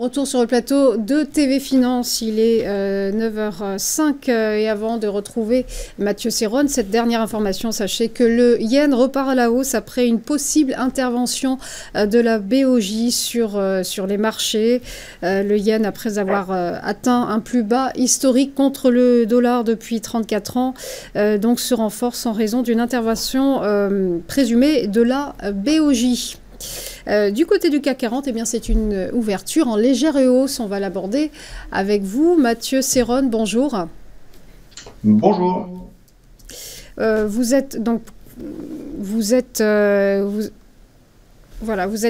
Retour sur le plateau de TV Finance, il est 9h05 et avant de retrouver Mathieu Serronne, cette dernière information, sachez que le yen repart à la hausse après une possible intervention de la BOJ sur les marchés. Le yen, après avoir atteint un plus bas historique contre le dollar depuis 34 ans, donc se renforce en raison d'une intervention présumée de la BOJ. Du côté du CAC 40, eh bien, c'est une ouverture en légère hausse. On va l'aborder avec vous. Mathieu Serronne, bonjour. Bonjour. Vous êtes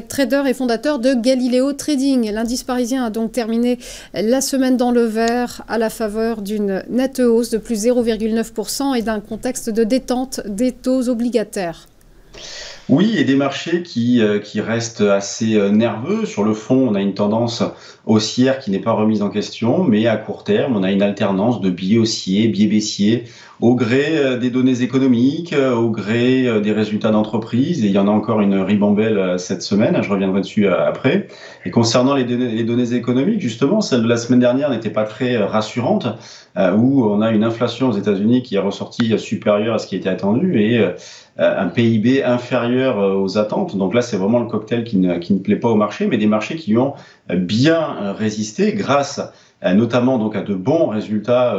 trader et fondateur de Galileo Trading. L'indice parisien a donc terminé la semaine dans le vert à la faveur d'une nette hausse de plus 0,9% et d'un contexte de détente des taux obligataires. Oui, et des marchés qui restent assez nerveux. Sur le fond, on a une tendance haussière qui n'est pas remise en question, mais à court terme, on a une alternance de biais haussiers, biais baissiers, au gré des données économiques, au gré des résultats d'entreprise. Et il y en a encore une ribambelle cette semaine, je reviendrai dessus après. Et concernant les données économiques, justement, celle de la semaine dernière n'était pas très rassurante, où on a une inflation aux États-Unis qui est ressortie supérieure à ce qui était attendu et un PIB inférieur aux attentes. Donc là, c'est vraiment le cocktail qui ne plaît pas au marché, mais des marchés qui ont bien résisté grâce notamment donc à de bons résultats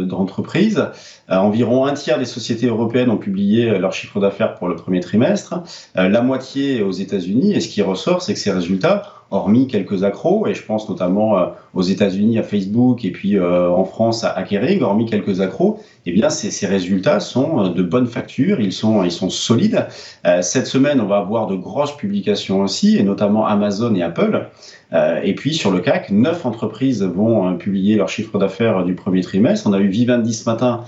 d'entreprise. Environ un tiers des sociétés européennes ont publié leur chiffre d'affaires pour le premier trimestre, la moitié aux États-Unis. Et ce qui ressort, c'est que ces résultats, hormis quelques accros, et je pense notamment aux États-Unis à Facebook et puis en France à Kering, hormis quelques accros, eh bien ces résultats sont de bonne facture, ils sont solides. Cette semaine, on va avoir de grosses publications aussi, et notamment Amazon et Apple. Et puis sur le CAC, 9 entreprises vont publier leur chiffre d'affaires du premier trimestre. On a eu Vivendi ce matin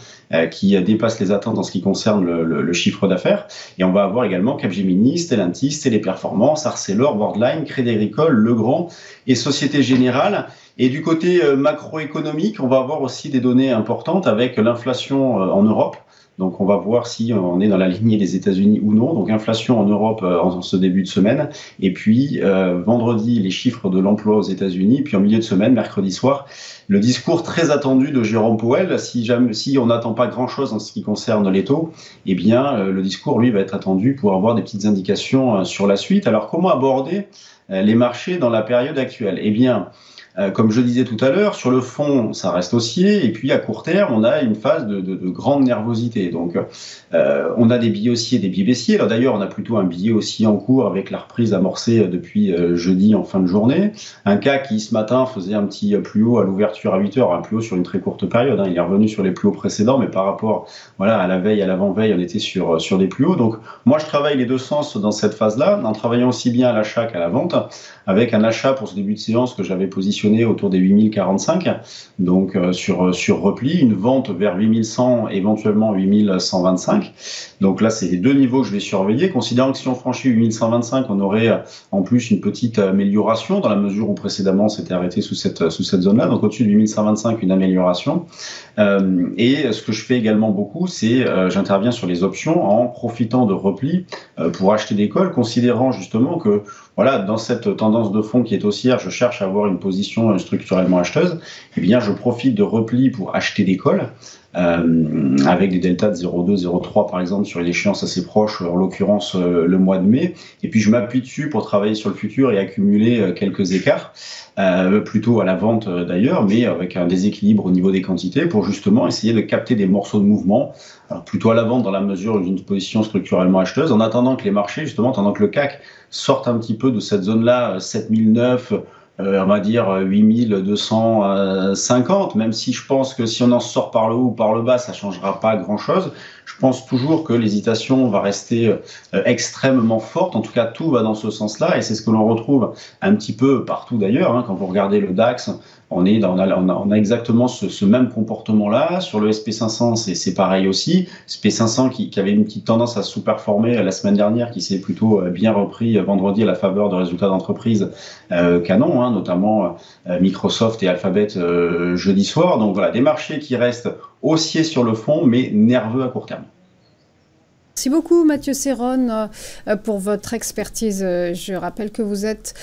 qui dépasse les attentes en ce qui concerne le chiffre d'affaires. Et on va avoir également Capgemini, Stellantis, Téléperformance, Arcelor, Worldline, Crédit Agricole, Legrand et Société Générale. Et du côté macroéconomique, on va avoir aussi des données importantes avec l'inflation en Europe. Donc on va voir si on est dans la lignée des États-Unis ou non. Donc inflation en Europe en ce début de semaine. Et puis vendredi, les chiffres de l'emploi aux États-Unis. Puis en milieu de semaine, mercredi soir, le discours très attendu de Jérôme Powell. Si on n'attend pas grand-chose en ce qui concerne les taux, eh bien le discours, lui, va être attendu pour avoir des petites indications sur la suite. Alors comment aborder les marchés dans la période actuelle ? Eh bien, comme je disais tout à l'heure, sur le fond, ça reste haussier, et puis à court terme, on a une phase de grande nervosité. Donc, on a des billets haussiers, des billets baissiers. Alors d'ailleurs, on a plutôt un billet haussier en cours avec la reprise amorcée depuis jeudi en fin de journée. Un CAC qui, ce matin, faisait un petit plus haut à l'ouverture à 8 heures, un plus haut sur une très courte période. Il est revenu sur les plus hauts précédents, mais par rapport à la veille, à l'avant-veille, on était sur des plus hauts. Donc, moi, je travaille les deux sens dans cette phase-là, en travaillant aussi bien à l'achat qu'à la vente, avec un achat pour ce début de séance que j'avais positionné autour des 8045, donc sur repli, une vente vers 8100, éventuellement 8125. Donc là, c'est les deux niveaux que je vais surveiller, considérant que si on franchit 8125, on aurait en plus une petite amélioration, dans la mesure où précédemment, on s'était arrêté sous cette zone-là, donc au-dessus de 8125, une amélioration. Et ce que je fais également beaucoup, c'est j'interviens sur les options en profitant de repli pour acheter des calls, considérant justement que dans cette tendance de fond qui est haussière, je cherche à avoir une position structurellement acheteuse. Eh bien, je profite de repli pour acheter des calls avec des deltas de 0,2, 0,3 par exemple sur une échéance assez proche, en l'occurrence le mois de mai. Et puis je m'appuie dessus pour travailler sur le futur et accumuler quelques écarts, plutôt à la vente d'ailleurs, mais avec un déséquilibre au niveau des quantités pour justement essayer de capter des morceaux de mouvement. Alors plutôt à la vente dans la mesure d'une position structurellement acheteuse, en attendant que les marchés, justement, pendant que le CAC sorte un petit peu de cette zone-là, 7009, on va dire 8250, même si je pense que si on en sort par le haut ou par le bas, ça ne changera pas grand-chose. Je pense toujours que l'hésitation va rester extrêmement forte. En tout cas, tout va dans ce sens-là, et c'est ce que l'on retrouve un petit peu partout d'ailleurs. Quand vous regardez le DAX, on a exactement ce même comportement-là. Sur le SP500, c'est pareil aussi. SP500 qui avait une petite tendance à sous-performer la semaine dernière, qui s'est plutôt bien repris vendredi à la faveur de résultats d'entreprise canon, notamment Microsoft et Alphabet jeudi soir. Donc voilà, des marchés qui restent haussiers sur le fond, mais nerveux à court terme. Merci beaucoup Mathieu Serronne pour votre expertise. Je rappelle que vous êtes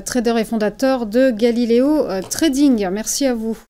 trader et fondateur de Galileo Trading. Merci à vous.